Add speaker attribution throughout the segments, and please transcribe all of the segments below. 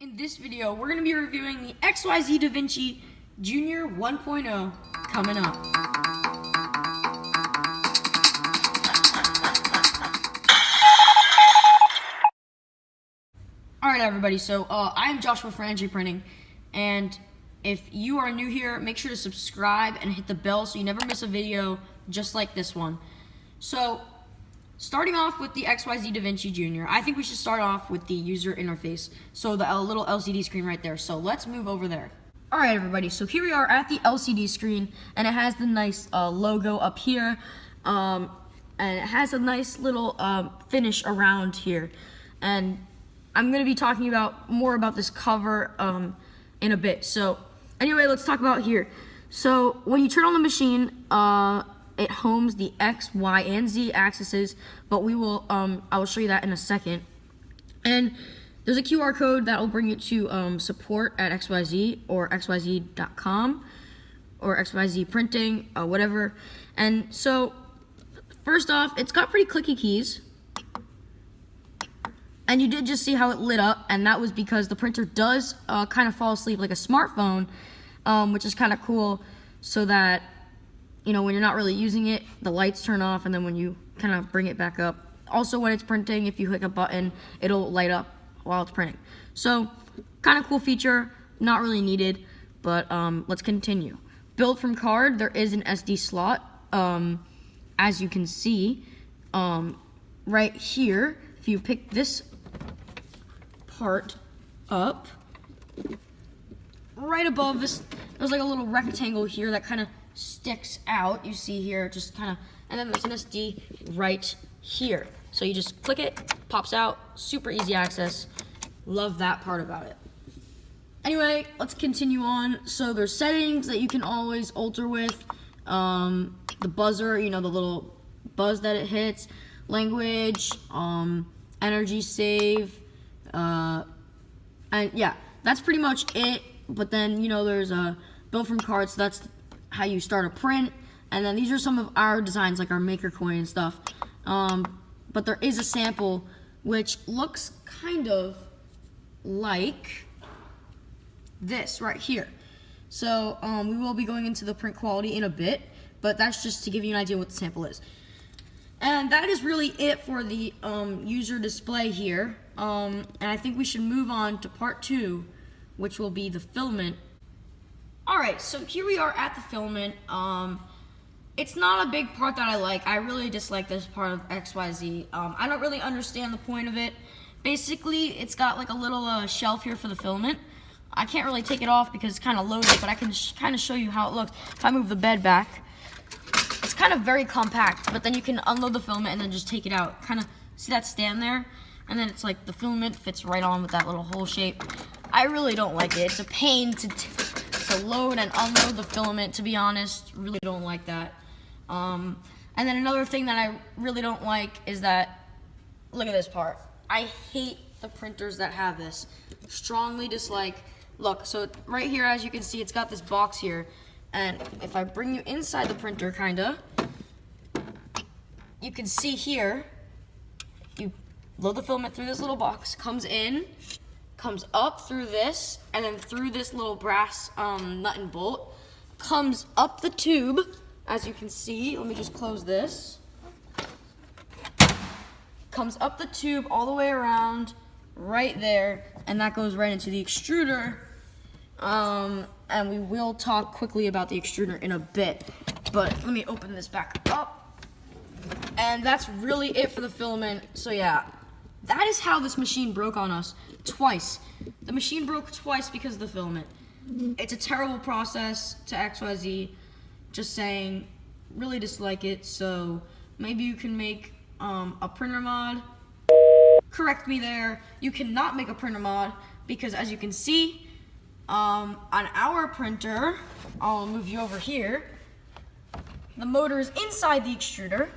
Speaker 1: In this video, we're going to be reviewing the XYZ Davinci Junior 1.0 coming up. Alright everybody, so I'm Joshua for NG Printing, and if you are new here, make sure to subscribe and hit the bell so you never miss a video just like this one. So, starting off with the XYZ Davinci Junior, I think we should start off with the user interface. So the little LCD screen right there. So let's move over there. Alright everybody, so here we are at the LCD screen, and it has the nice logo up here, and it has a nice little finish around here. And I'm going to be talking more about this cover in a bit. So anyway, let's talk about here. So when you turn on the machine, it homes the X, Y, and Z axes, but I will show you that in a second. And there's a QR code that will bring you to support at XYZ or XYZ.com or XYZ printing, whatever. And so first off, it's got pretty clicky keys. And you did just see how it lit up, and that was because the printer does kind of fall asleep like a smartphone, which is kind of cool, so that when you're not really using it, the lights turn off, and then when you kind of bring it back up. Also, when it's printing, if you click a button, it'll light up while it's printing. So, kind of cool feature, not really needed, but let's continue. Build from card, there is an SD slot, as you can see, right here. If you pick this part up, right above this, there's like a little rectangle here that kind of sticks out. You see here, just kind of, and then there's an SD right here. So you just click it, pops out, super easy access. Love that part about it. Anyway, let's continue on. So there's settings that you can always alter with. The buzzer, the little buzz that it hits, language, energy save, and yeah, that's pretty much it. But then, there's a build from card, so that's how you start a print. And then these are some of our designs, like our maker coin and stuff. But there is a sample which looks kind of like this right here. So we will be going into the print quality in a bit, but that's just to give you an idea what the sample is. And that is really it for the user display here. And I think we should move on to part 2, which will be the filament. Alright, so here we are at the filament. It's not a big part that I like. I really dislike this part of XYZ. I don't really understand the point of it. Basically, it's got like a little shelf here for the filament. I can't really take it off because it's kind of loaded, but I can kind of show you how it looks. If I move the bed back, it's kind of very compact, but then you can unload the filament and then just take it out. Kind of, see that stand there? And then it's like the filament fits right on with that little hole shape. I really don't like it. It's a pain to load and unload the filament, to be honest. Really don't like that. And then another thing that I really don't like is that, look at this part. I hate the printers that have this. Strongly dislike. Look, so right here, as you can see, it's got this box here. And if I bring you inside the printer, kinda, you can see here, you load the filament through this little box, comes in, comes up through this, and then through this little brass nut and bolt, comes up the tube, as you can see. Let me just close this. Comes up the tube all the way around, right there, and that goes right into the extruder. And we will talk quickly about the extruder in a bit, but let me open this back up. And that's really it for the filament. So yeah, that is how this machine broke on us twice. The machine broke twice because of the filament. It's a terrible process to XYZ. Just saying, really dislike it. So maybe you can make a printer mod. Correct me there. You cannot make a printer mod because, as you can see, on our printer, I'll move you over here, the motor is inside the extruder,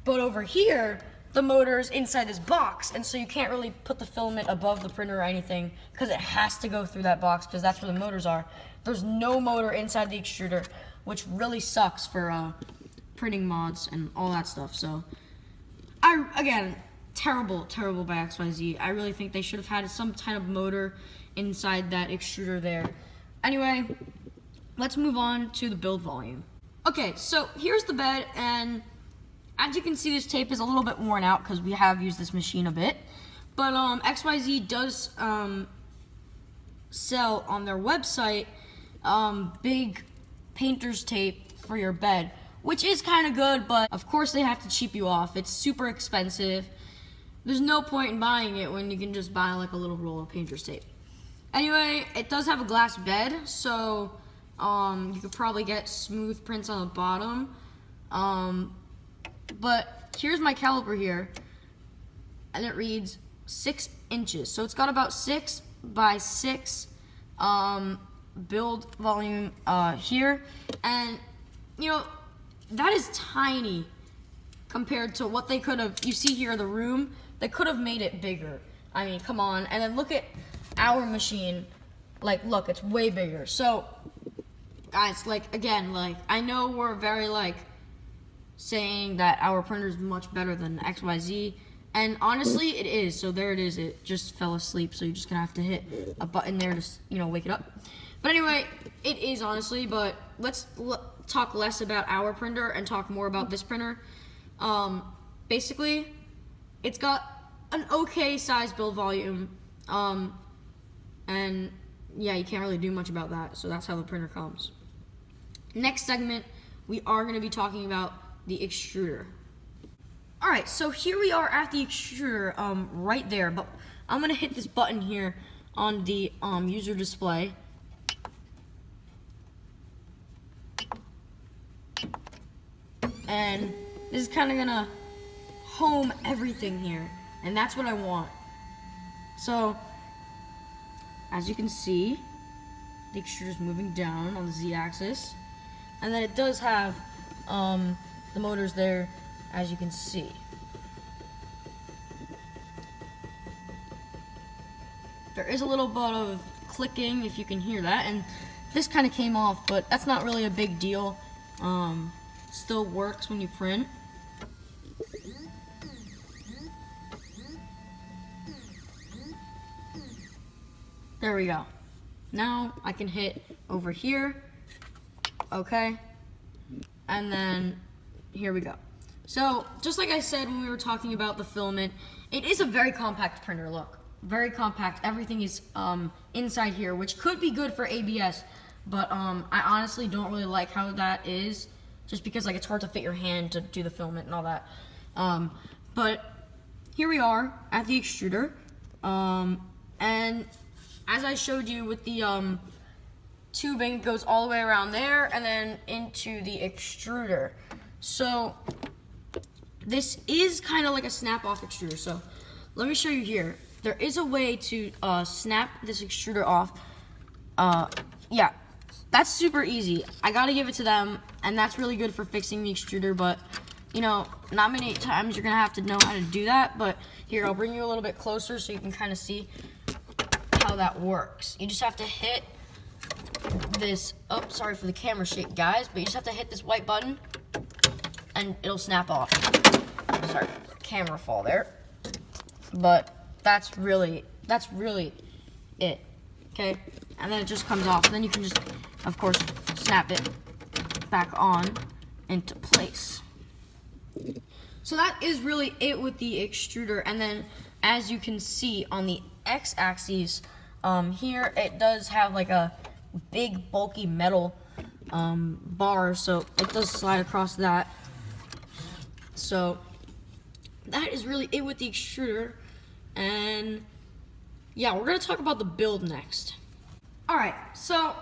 Speaker 1: but over here, the motor is inside this box, and so you can't really put the filament above the printer or anything because it has to go through that box because that's where the motors are. There's no motor inside the extruder, which really sucks for printing mods and all that stuff. So, again, terrible by XYZ. I really think they should have had some kind of motor inside that extruder there. Anyway, let's move on to the build volume. Okay, so here's the bed, and as you can see, this tape is a little bit worn out because we have used this machine a bit. But XYZ does sell on their website big painter's tape for your bed, which is kind of good, but of course they have to cheap you off. It's super expensive. There's no point in buying it when you can just buy like a little roll of painter's tape. Anyway, it does have a glass bed, so you could probably get smooth prints on the bottom. But here's my caliper here, and it reads 6 inches. So it's got about 6 by 6 build volume here, and you know, that is tiny compared to what they could have. You see here the room, they could have made it bigger. I mean, come on. And then look at our machine, like, look, it's way bigger. So guys, like, again, like, I know we're very like saying that our printer is much better than XYZ, and honestly it is. So there it is, it just fell asleep, so you're just gonna have to hit a button there to, you know, wake it up. But anyway, it is honestly, but let's talk less about our printer and talk more about this printer. Basically, it's got an okay size build volume, and yeah, you can't really do much about that, so that's how the printer comes. Next segment, we are going to be talking about the extruder. Alright, so here we are at the extruder, right there, but I'm going to hit this button here on the user display. And this is kind of gonna home everything here, and that's what I want. So, as you can see, the extruder is moving down on the Z-axis, and then it does have the motors there, as you can see. There is a little bit of clicking, if you can hear that, and this kind of came off, but that's not really a big deal. Still works when you print. There we go. Now I can hit over here, okay, and then here we go. So just like I said when we were talking about the filament, it is a very compact printer. Look, very compact. Everything is inside here, which could be good for ABS, but I honestly don't really like how that is, just because like it's hard to fit your hand to do the filament and all that. But here we are at the extruder, and as I showed you with the tubing, it goes all the way around there and then into the extruder. So this is kind of like a snap-off extruder. So let me show you here. There is a way to snap this extruder off. Yeah, that's super easy. I gotta give it to them, and that's really good for fixing the extruder, but you know, not many times you're gonna have to know how to do that. But here, I'll bring you a little bit closer so you can kind of see how that works. You just have to hit this, oh, sorry for the camera shake, guys, but you just have to hit this white button and it'll snap off. Sorry for the camera fall there, but that's really it, okay? And then it just comes off, and then you can just, of course, snap it back on into place. So that is really it with the extruder. And then as you can see on the x-axis here, it does have like a big bulky metal bar, so it does slide across that. So that is really it with the extruder. And yeah, we're gonna talk about the build next. Alright, so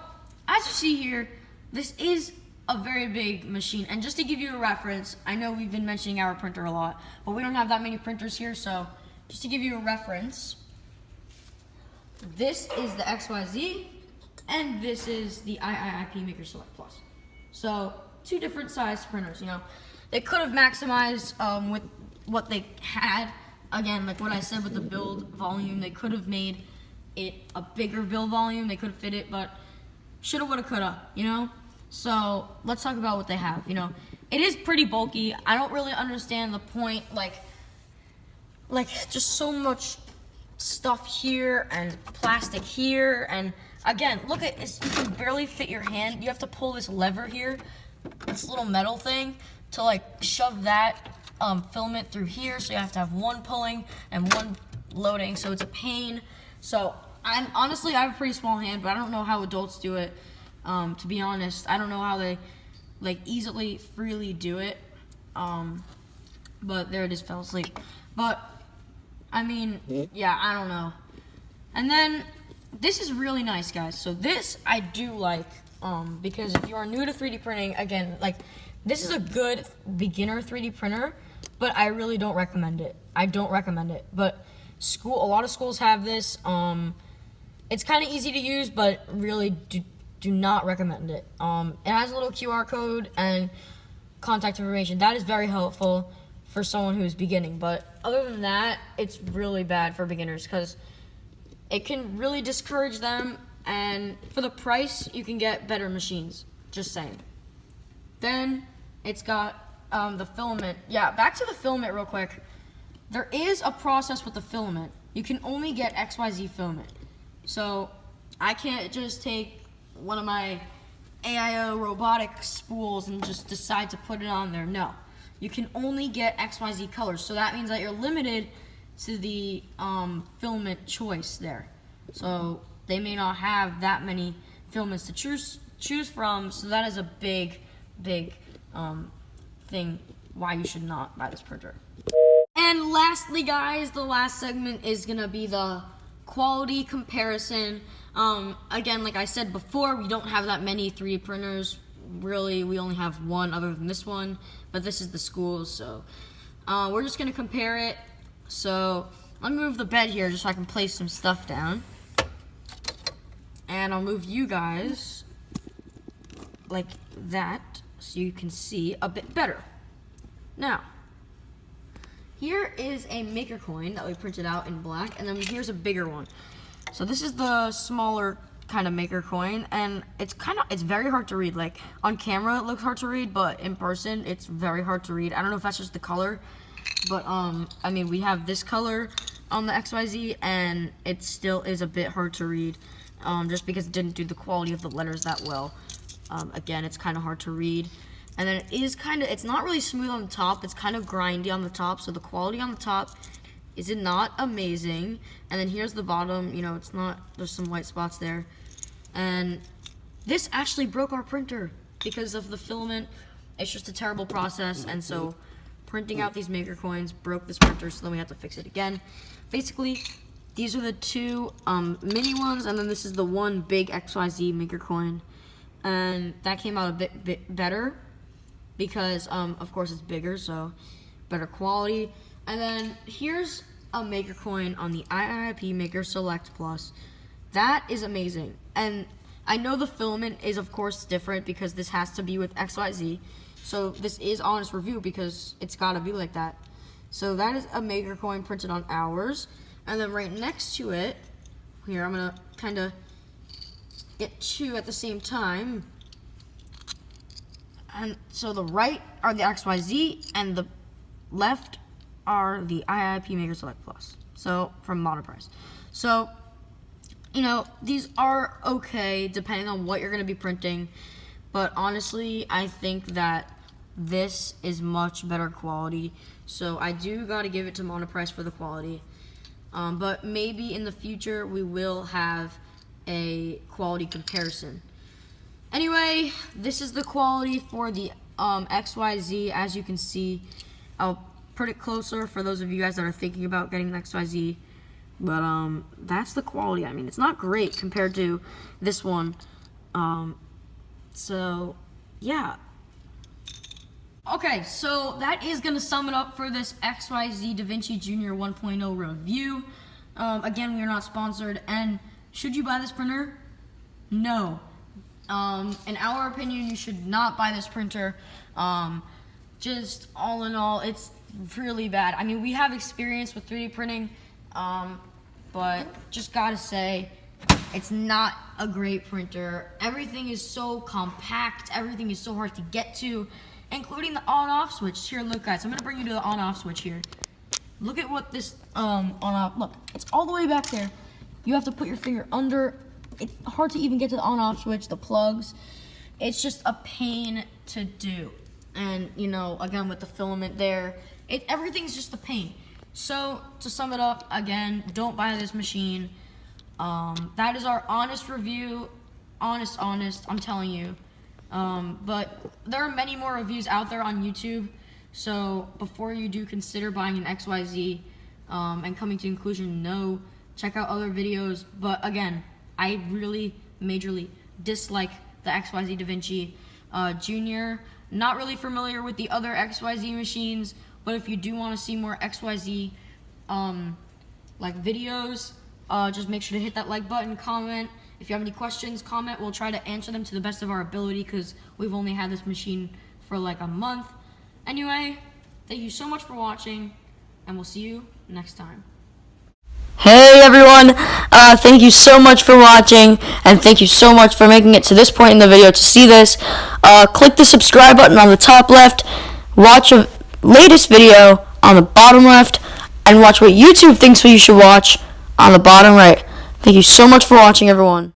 Speaker 1: as you see here, this is a very big machine, and just to give you a reference, I know we've been mentioning our printer a lot, but we don't have that many printers here, so just to give you a reference, this is the XYZ, and this is the IIIP Maker Select Plus. So, two different size printers, you know. They could have maximized with what they had. Again, like what I said with the build volume, they could have made it a bigger build volume. They could have fit it, but shoulda, woulda, coulda, you know? So, let's talk about what they have, you know. It is pretty bulky. I don't really understand the point, like just so much stuff here and plastic here, and again, look at this, you can barely fit your hand. You have to pull this lever here, this little metal thing, to like shove that filament through here, so you have to have one pulling and one loading, so it's a pain. So honestly, I have a pretty small hand, but I don't know how adults do it. To be honest, I don't know how they like easily, freely do it. But there it is, fell asleep. But I mean, yeah, I don't know. And then this is really nice, guys. So this I do like, because if you are new to 3D printing, again, like this is a good beginner 3D printer, but I really don't recommend it. I don't recommend it. But a lot of schools have this. It's kind of easy to use, but really do not recommend it. It has a little QR code and contact information. That is very helpful for someone who's beginning, but other than that, it's really bad for beginners because it can really discourage them, and for the price, you can get better machines, just saying. Then it's got the filament. Yeah, back to the filament real quick. There is a process with the filament. You can only get XYZ filament. So I can't just take one of my AIO robotic spools and just decide to put it on there. No. You can only get XYZ colors, so that means that you're limited to the filament choice there. So they may not have that many filaments to choose from, so that is a big thing why you should not buy this printer. And lastly, guys, the last segment is gonna be the quality comparison. Again, like I said before, we don't have that many 3D printers. Really, we only have one other than this one, but this is the school's, so we're just gonna compare it. So let me move the bed here just so I can place some stuff down, and I'll move you guys like that so you can see a bit better. Now, here is a maker coin that we printed out in black, and then here's a bigger one. So this is the smaller kind of maker coin, and it's very hard to read. Like on camera it looks hard to read, but in person it's very hard to read. I don't know if that's just the color, but I mean, we have this color on the XYZ and it still is a bit hard to read, just because it didn't do the quality of the letters that well. Again, it's kind of hard to read, and then it is it's not really smooth on the top. It's kind of grindy on the top, so the quality on the top is not amazing. And then here's the bottom, you know, it's not, there's some white spots there. And this actually broke our printer because of the filament. It's just a terrible process, and so printing out these maker coins broke this printer, so then we have to fix it again. Basically, these are the two mini ones, and then this is the one big XYZ maker coin. And that came out a bit better because, of course, it's bigger, so better quality. And then here's a maker coin on the IIP Maker Select Plus. That is amazing. And I know the filament is, of course, different because this has to be with XYZ. So this is honest review because it's got to be like that. So that is a maker coin printed on ours. And then right next to it, here, I'm going to kind of get two at the same time. And so the right are the XYZ and the left are the IIP Maker Select Plus. So from Monoprice. So, you know, these are okay depending on what you're going to be printing. But honestly, I think that this is much better quality. So I do got to give it to Monoprice for the quality. But maybe in the future we will have a quality comparison. Anyway, this is the quality for the XYZ. As you can see, I'll put it closer for those of you guys that are thinking about getting the XYZ. But that's the quality. I mean, it's not great compared to this one. So yeah. Okay, so that is going to sum it up for this XYZ Davinci Junior 1.0 review. Again, we are not sponsored, and should you buy this printer? No. In our opinion, you should not buy this printer. Just all in all, it's really bad. I mean, we have experience with 3D printing, but just gotta say, it's not a great printer. Everything is so compact, everything is so hard to get to, including the on-off switch. Here, look guys, I'm gonna bring you to the on-off switch here. look at what this on-off, look, it's all the way back there. You have to put your finger under. It's hard to even get to the on-off switch, the plugs. It's just a pain to do. And, you know, again, with the filament there, everything's just a pain. So, to sum it up, again, don't buy this machine. That is our honest review. Honest, I'm telling you. But there are many more reviews out there on YouTube. So, before you do consider buying an XYZ and coming to conclusion, no, check out other videos. But again, I really majorly dislike the XYZ Davinci Junior. Not really familiar with the other XYZ machines, but if you do want to see more XYZ like videos, just make sure to hit that like button, comment. If you have any questions, comment. We'll try to answer them to the best of our ability because we've only had this machine for like a month. Anyway, thank you so much for watching, and we'll see you next time. Hey everyone, thank you so much for watching, and thank you so much for making it to this point in the video to see this. Click the subscribe button on the top left, watch a latest video on the bottom left, and watch what YouTube thinks you should watch on the bottom right. Thank you so much for watching, everyone.